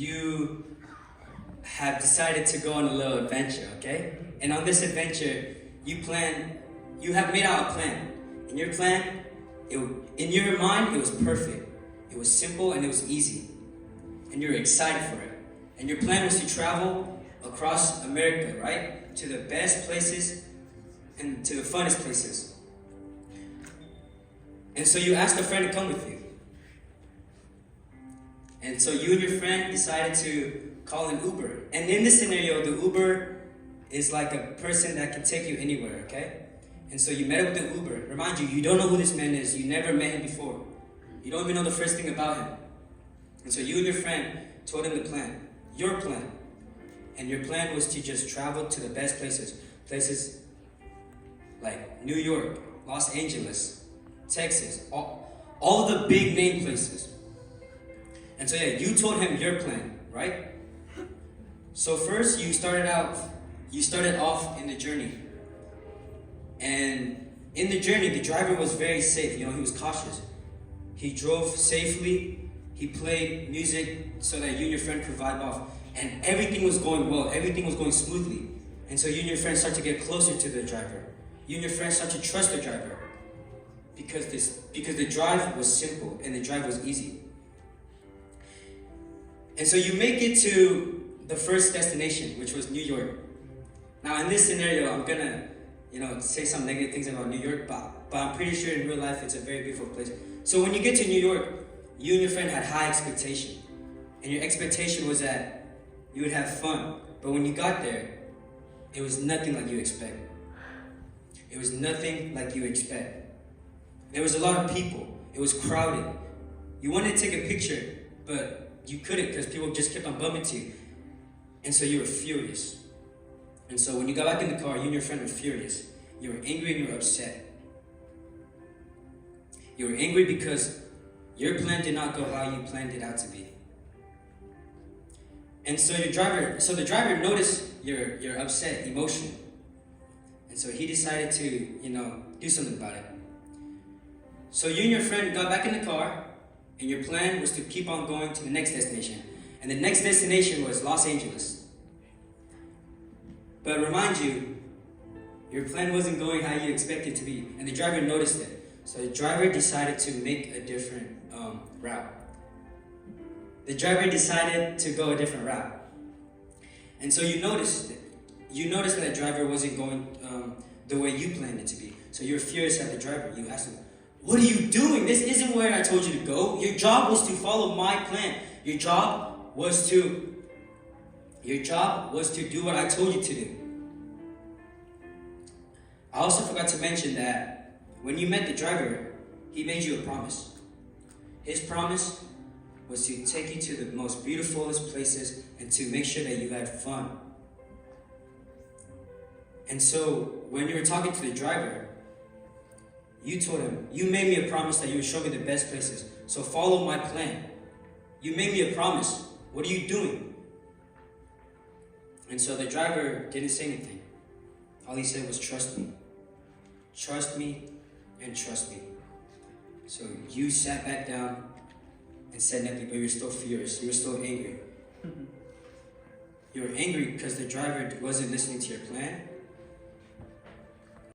you have decided to go on a little adventure, okay? And on this adventure, you have made out a plan. And your plan, in your mind, it was perfect. It was simple and it was easy. And you're excited for it. And your plan was to travel across America, right? To the best places and to the funnest places. And so you asked a friend to come with you. And so you and your friend decided to call an Uber. And in this scenario, the Uber is like a person that can take you anywhere, okay? And so you met up with the Uber. Remind you, you don't know who this man is. You never met him before. You don't even know the first thing about him. And so you and your friend told him the plan, your plan. And your plan was to just travel to the best places. Places like New York, Los Angeles, Texas, all the big name places. And so yeah, you told him your plan, right? So first you started off in the journey. And in the journey, the driver was very safe, he was cautious. He drove safely, he played music so that you and your friend could vibe off. And everything was going well, everything was going smoothly. And so you and your friend start to get closer to the driver. You and your friend start to trust the driver. Because the drive was simple and the drive was easy. And so you make it to the first destination, which was New York. Now in this scenario, I'm gonna, say some negative things about New York, but I'm pretty sure in real life it's a very beautiful place. So when you get to New York, you and your friend had high expectation. And your expectation was that you would have fun. But when you got there, it was nothing like you expect. It was nothing like you expect. There was a lot of people. It was crowded. You wanted to take a picture, but you couldn't because people just kept on bumping into you. And so you were furious. And so when you got back in the car, you and your friend were furious. You were angry and you were upset. You were angry because your plan did not go how you planned it out to be. And so the driver noticed your upset emotion. And so he decided to, do something about it. So you and your friend got back in the car, and your plan was to keep on going to the next destination. And the next destination was Los Angeles. But remind you, your plan wasn't going how you expected it to be. And the driver noticed it. So the driver decided to make a different route. The driver decided to go a different route. And so you noticed that the driver wasn't going the way you planned it to be. So you're furious at the driver. You asked him, "What are you doing? This isn't where I told you to go. Your job was to follow my plan. Your job was to do what I told you to do." I also forgot to mention that when you met the driver, he made you a promise. His promise was to take you to the most beautifulest places and to make sure that you had fun. And so when you were talking to the driver, you told him, "You made me a promise that you would show me the best places. So follow my plan. You made me a promise. What are you doing?" And so the driver didn't say anything. All he said was, "Trust me. Trust me and trust me." So you sat back down and said nothing, but you were still furious. You were still angry. You were angry because the driver wasn't listening to your plan,